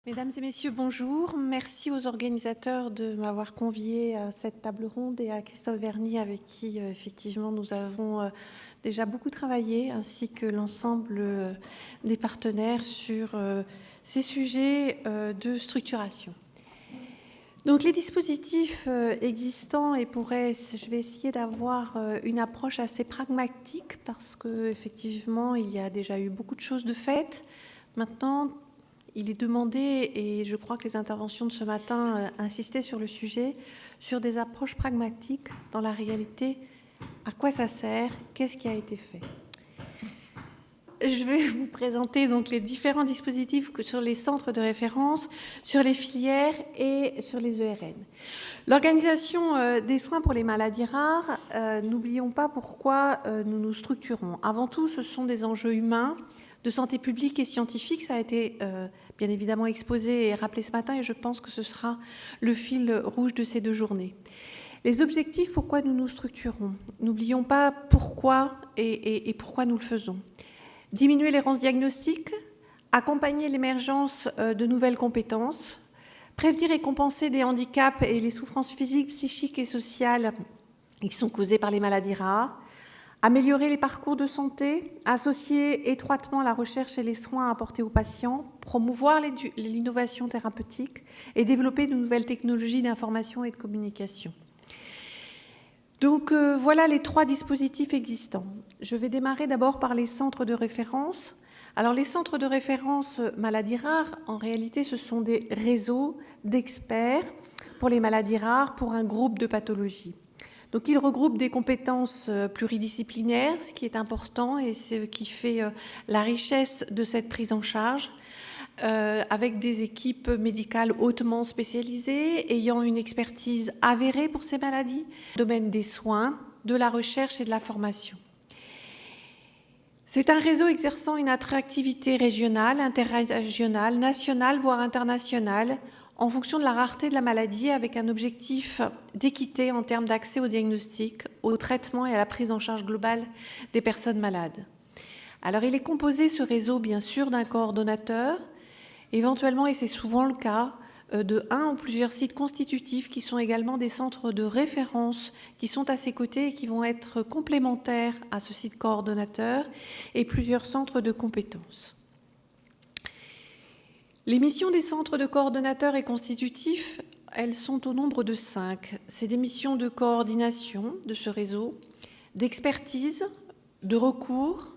Mesdames et messieurs, bonjour. Merci aux organisateurs de m'avoir conviée à cette table ronde et à Christophe Verny avec qui effectivement nous avons déjà beaucoup travaillé, ainsi que l'ensemble des partenaires sur ces sujets de structuration. Donc les dispositifs existants et je vais essayer d'avoir une approche assez pragmatique parce qu'effectivement il y a déjà eu beaucoup de choses de faites. Maintenant, il est demandé, et je crois que les interventions de ce matin insistaient sur le sujet, sur des approches pragmatiques dans la réalité. À quoi ça sert? Qu'est-ce qui a été fait? Je vais vous présenter donc les différents dispositifs sur les centres de référence, sur les filières et sur les ERN. L'organisation des soins pour les maladies rares, n'oublions pas pourquoi nous nous structurons. Avant tout, ce sont des enjeux humains, de santé publique et scientifique. Ça a été bien évidemment exposé et rappelé ce matin, et je pense que ce sera le fil rouge de ces 2 journées. Les objectifs, pourquoi nous nous structurons. N'oublions pas pourquoi et pourquoi nous le faisons. Diminuer l'errance diagnostique, accompagner l'émergence de nouvelles compétences, prévenir et compenser des handicaps et les souffrances physiques, psychiques et sociales qui sont causées par les maladies rares, améliorer les parcours de santé, associer étroitement la recherche et les soins apportés aux patients, promouvoir l'innovation thérapeutique et développer de nouvelles technologies d'information et de communication. Donc voilà les 3 dispositifs existants. Je vais démarrer d'abord par les centres de référence. Alors les centres de référence maladies rares, en réalité, ce sont des réseaux d'experts pour les maladies rares pour un groupe de pathologies. Donc ils regroupent des compétences pluridisciplinaires, ce qui est important et ce qui fait la richesse de cette prise en charge, avec des équipes médicales hautement spécialisées, ayant une expertise avérée pour ces maladies, domaine des soins, de la recherche et de la formation. C'est un réseau exerçant une attractivité régionale, interrégionale, nationale, voire internationale, en fonction de la rareté de la maladie, avec un objectif d'équité en termes d'accès au diagnostic, au traitement et à la prise en charge globale des personnes malades. Alors, il est composé, ce réseau, bien sûr, d'un coordonnateur, éventuellement, et c'est souvent le cas, de 1 ou plusieurs sites constitutifs qui sont également des centres de référence qui sont à ses côtés et qui vont être complémentaires à ce site coordonnateur, et plusieurs centres de compétences. Les missions des centres de coordonnateurs et constitutifs, elles sont au nombre de 5. C'est des missions de coordination de ce réseau, d'expertise, de recours,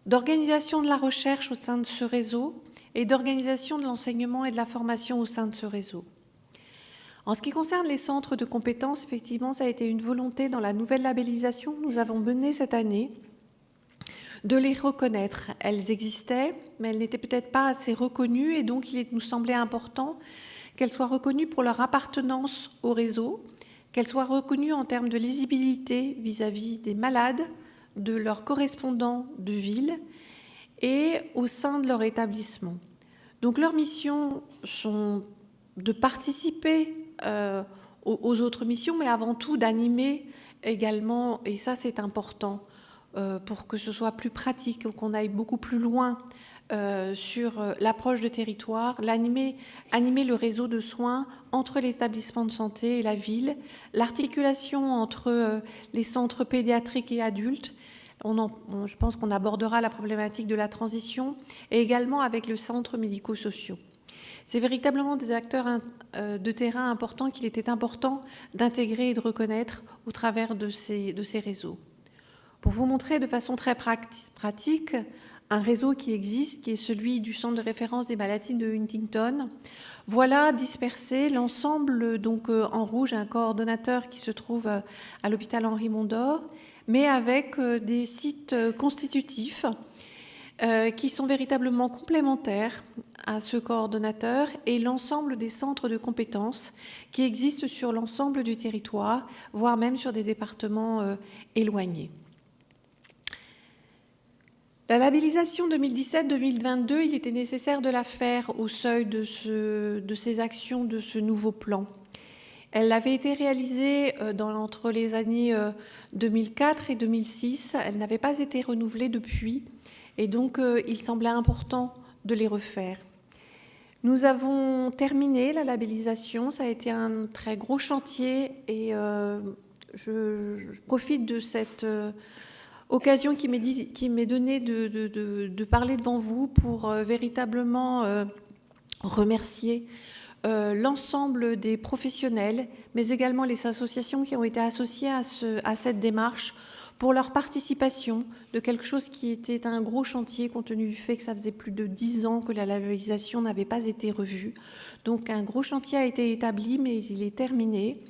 d'organisation de la recherche au sein de ce réseau et d'organisation de l'enseignement et de la formation au sein de ce réseau. En ce qui concerne les centres de compétences, effectivement, ça a été une volonté dans la nouvelle labellisation que nous avons menée cette année, de les reconnaître. Elles existaient, mais elles n'étaient peut-être pas assez reconnues, et donc il nous semblait important qu'elles soient reconnues pour leur appartenance au réseau, qu'elles soient reconnues en termes de lisibilité vis-à-vis des malades, de leurs correspondants de ville et au sein de leur établissement. Donc leurs missions sont de participer aux autres missions, mais avant tout d'animer également, et ça c'est important, pour que ce soit plus pratique, qu'on aille beaucoup plus loin sur l'approche de territoire, animer le réseau de soins entre l'établissement de santé et la ville, l'articulation entre les centres pédiatriques et adultes. Je pense qu'on abordera la problématique de la transition, et également avec le centre médico-sociaux. C'est véritablement des acteurs de terrain importants qu'il était important d'intégrer et de reconnaître au travers de ces réseaux. Pour vous montrer de façon très pratique un réseau qui existe, qui est celui du Centre de référence des maladies de Huntington. Voilà dispersé l'ensemble, donc en rouge, un coordonnateur qui se trouve à l'hôpital Henri Mondor, mais avec des sites constitutifs qui sont véritablement complémentaires à ce coordonnateur et l'ensemble des centres de compétences qui existent sur l'ensemble du territoire, voire même sur des départements éloignés. La labellisation 2017-2022, il était nécessaire de la faire au seuil de ces actions, de ce nouveau plan. Elle avait été réalisée entre les années 2004 et 2006. Elle n'avait pas été renouvelée depuis, et donc il semblait important de les refaire. Nous avons terminé la labellisation, ça a été un très gros chantier et je profite de cette occasion qui m'est donnée de parler devant vous pour véritablement remercier l'ensemble des professionnels, mais également les associations qui ont été associées à cette démarche pour leur participation de quelque chose qui était un gros chantier compte tenu du fait que ça faisait plus de 10 ans que la labellisation n'avait pas été revue. Donc un gros chantier a été établi, mais il est terminé.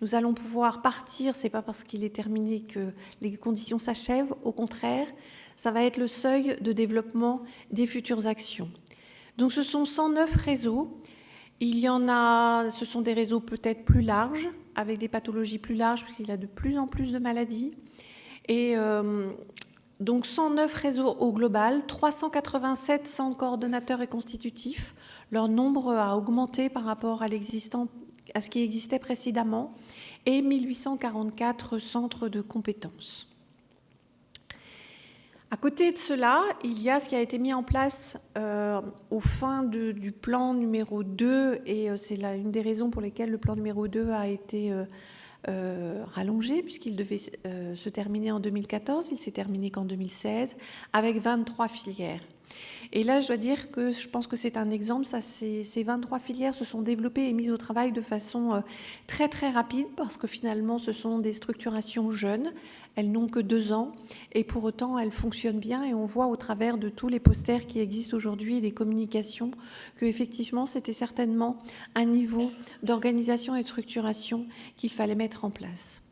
Nous allons pouvoir partir, c'est pas parce qu'il est terminé que les conditions s'achèvent, au contraire, ça va être le seuil de développement des futures actions. Donc ce sont 109 réseaux. Il y en a, ce sont des réseaux peut-être plus larges, avec des pathologies plus larges, parce qu'il y a de plus en plus de maladies. Et donc 109 réseaux au global, 387 centres coordonnateurs et constitutifs. Leur nombre a augmenté par rapport à ce qui existait précédemment, et 1844 centres de compétences. À côté de cela, il y a ce qui a été mis en place au fin du plan numéro 2, et c'est là une des raisons pour lesquelles le plan numéro 2 a été rallongé, puisqu'il devait se terminer en 2014, il s'est terminé qu'en 2016, avec 23 filières. Et là, je dois dire que je pense que c'est un exemple. Ces 23 filières se sont développées et mises au travail de façon très très rapide, parce que finalement, ce sont des structurations jeunes. Elles n'ont que 2 ans, et pour autant, elles fonctionnent bien. Et on voit au travers de tous les posters qui existent aujourd'hui et des communications qu'effectivement, c'était certainement un niveau d'organisation et de structuration qu'il fallait mettre en place.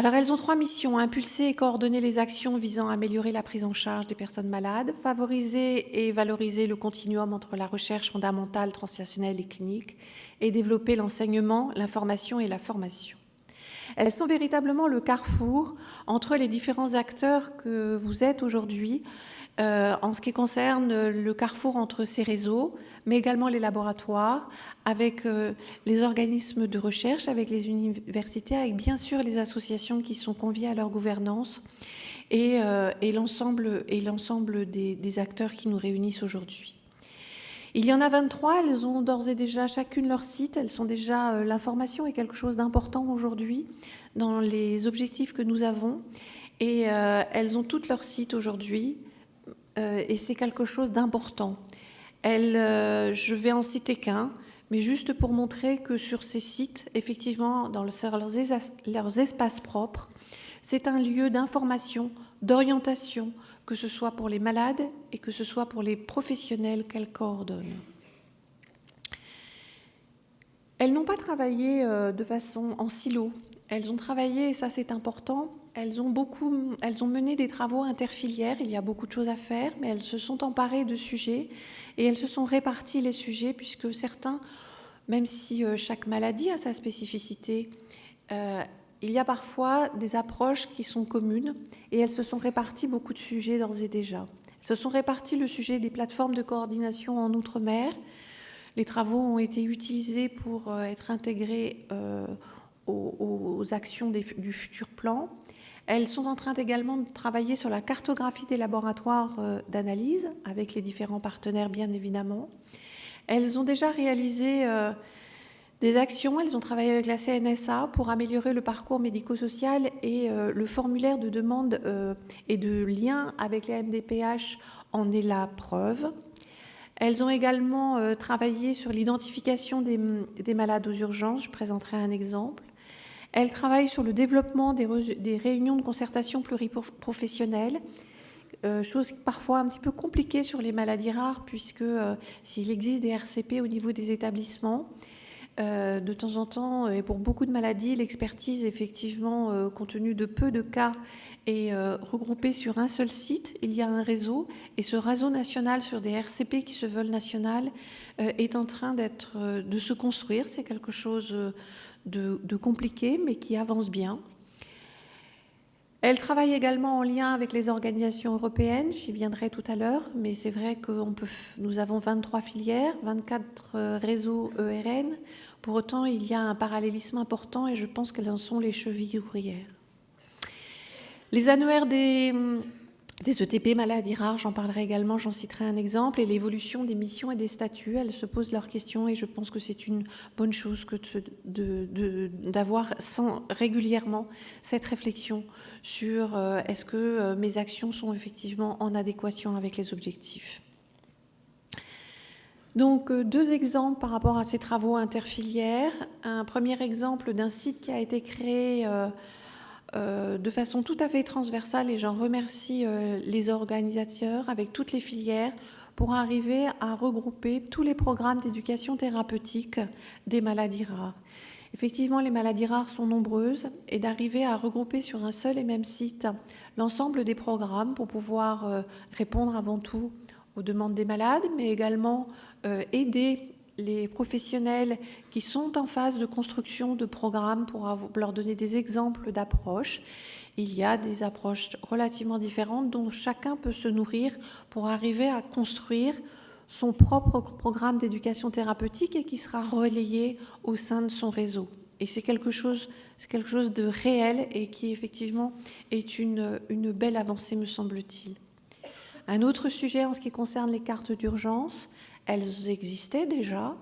Alors, elles ont 3 missions: impulser et coordonner les actions visant à améliorer la prise en charge des personnes malades, favoriser et valoriser le continuum entre la recherche fondamentale, translationnelle et clinique, et développer l'enseignement, l'information et la formation. Elles sont véritablement le carrefour entre les différents acteurs que vous êtes aujourd'hui, en ce qui concerne le carrefour entre ces réseaux, mais également les laboratoires, avec les organismes de recherche, avec les universités, avec bien sûr les associations qui sont conviées à leur gouvernance et l'ensemble des acteurs qui nous réunissent aujourd'hui. Il y en a 23, elles ont d'ores et déjà chacune leur site, elles sont déjà, l'information est quelque chose d'important aujourd'hui dans les objectifs que nous avons, et elles ont toutes leur site aujourd'hui, et c'est quelque chose d'important. Je vais en citer qu'un, mais juste pour montrer que sur ces sites, effectivement, dans leurs espaces propres, c'est un lieu d'information, d'orientation, que ce soit pour les malades et que ce soit pour les professionnels qu'elles coordonnent. Elles n'ont pas travaillé de façon en silo. Elles ont travaillé, et ça c'est important, elles ont mené des travaux interfilières. Il y a beaucoup de choses à faire, mais elles se sont emparées de sujets et elles se sont réparties les sujets, puisque certains, même si chaque maladie a sa spécificité, il y a parfois des approches qui sont communes, et elles se sont réparties beaucoup de sujets d'ores et déjà. Elles se sont réparties le sujet des plateformes de coordination en Outre-mer. Les travaux ont été utilisés pour être intégrés aux actions du futur plan. Elles sont en train également de travailler sur la cartographie des laboratoires d'analyse, avec les différents partenaires bien évidemment. Elles ont déjà réalisé des actions, elles ont travaillé avec la CNSA pour améliorer le parcours médico-social et le formulaire de demande et de lien avec les MDPH en est la preuve. Elles ont également travaillé sur l'identification des malades aux urgences, je présenterai un exemple. Elles travaillent sur le développement des réunions de concertation pluriprofessionnelles, chose parfois un petit peu compliquée sur les maladies rares, puisque s'il existe des RCP au niveau des établissements, de temps en temps, et pour beaucoup de maladies, l'expertise, effectivement, compte tenu de peu de cas, est regroupée sur un seul site. Il y a un réseau, et ce réseau national sur des RCP qui se veulent nationales est en train de se construire. C'est quelque chose de compliqué, mais qui avance bien. Elle travaille également en lien avec les organisations européennes, j'y viendrai tout à l'heure, mais c'est vrai que nous avons 23 filières, 24 réseaux ERN. Pour autant, il y a un parallélisme important et je pense qu'elles en sont les chevilles ouvrières. Les annuaires des ETP maladies rares, j'en parlerai également, j'en citerai un exemple, et l'évolution des missions et des statuts. Elles se posent leurs questions et je pense que c'est une bonne chose que d'avoir régulièrement cette réflexion sur est-ce que mes actions sont effectivement en adéquation avec les objectifs. Donc, deux exemples par rapport à ces travaux interfilières. Un premier exemple d'un site qui a été créé de façon tout à fait transversale, et j'en remercie les organisateurs avec toutes les filières pour arriver à regrouper tous les programmes d'éducation thérapeutique des maladies rares. Effectivement, les maladies rares sont nombreuses et d'arriver à regrouper sur un seul et même site l'ensemble des programmes pour pouvoir répondre avant tout aux demandes des malades, mais également aider les professionnels qui sont en phase de construction de programmes pour leur donner des exemples d'approches. Il y a des approches relativement différentes dont chacun peut se nourrir pour arriver à construire son propre programme d'éducation thérapeutique et qui sera relayé au sein de son réseau. Et c'est quelque chose de réel et qui effectivement est une belle avancée, me semble-t-il. Un autre sujet en ce qui concerne les cartes d'urgence, elles existaient déjà.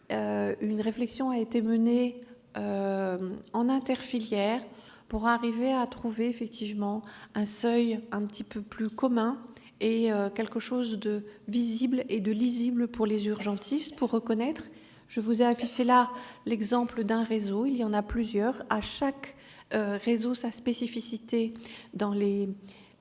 Une réflexion a été menée en interfilière pour arriver à trouver effectivement un seuil un petit peu plus commun et quelque chose de visible et de lisible pour les urgentistes pour reconnaître. Je vous ai affiché là l'exemple d'un réseau, il y en a plusieurs. À chaque réseau, sa spécificité dans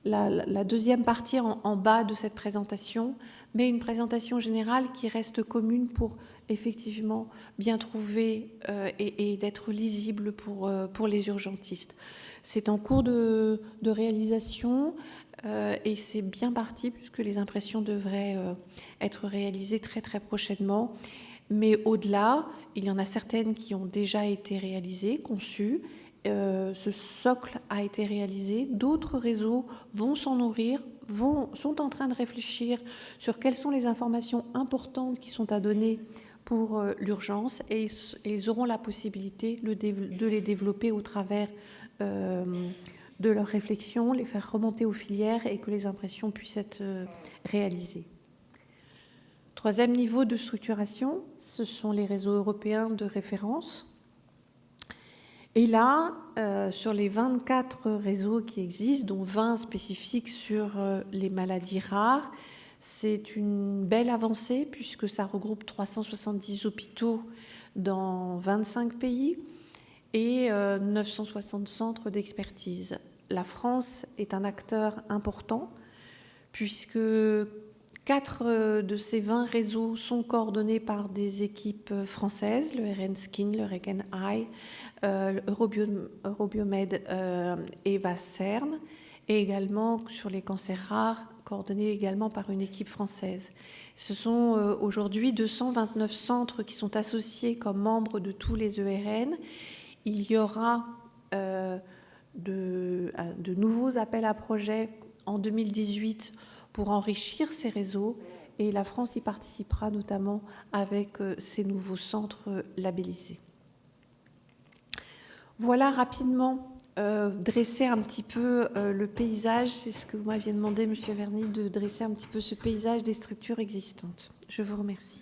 la deuxième partie en bas de cette présentation, mais une présentation générale qui reste commune pour effectivement bien trouver et d'être lisible pour les urgentistes. C'est en cours de réalisation et c'est bien parti puisque les impressions devraient être réalisées très très prochainement. Mais au-delà, il y en a certaines qui ont déjà été réalisées, conçues. Ce socle a été réalisé. D'autres réseaux vont s'en nourrir, sont en train de réfléchir sur quelles sont les informations importantes qui sont à donner pour l'urgence et ils auront la possibilité de les développer au travers de leurs réflexions, les faire remonter aux filières et que les impressions puissent être réalisées. Troisième niveau de structuration, ce sont les réseaux européens de référence. Et là, sur les 24 réseaux qui existent, dont 20 spécifiques sur les maladies rares, c'est une belle avancée puisque ça regroupe 370 hôpitaux dans 25 pays et 960 centres d'expertise. La France est un acteur important puisque 4 de ces 20 réseaux sont coordonnés par des équipes françaises, le RN Skin, le RN Eye, Eurobiomed et VACERN, et également sur les cancers rares, coordonnés également par une équipe française. Ce sont aujourd'hui 229 centres qui sont associés comme membres de tous les ERN. Il y aura de nouveaux appels à projets en 2018 pour enrichir ces réseaux, et la France y participera notamment avec ces nouveaux centres labellisés. Voilà rapidement dresser un petit peu le paysage, c'est ce que vous m'aviez demandé, Monsieur Verny, de dresser un petit peu ce paysage des structures existantes. Je vous remercie.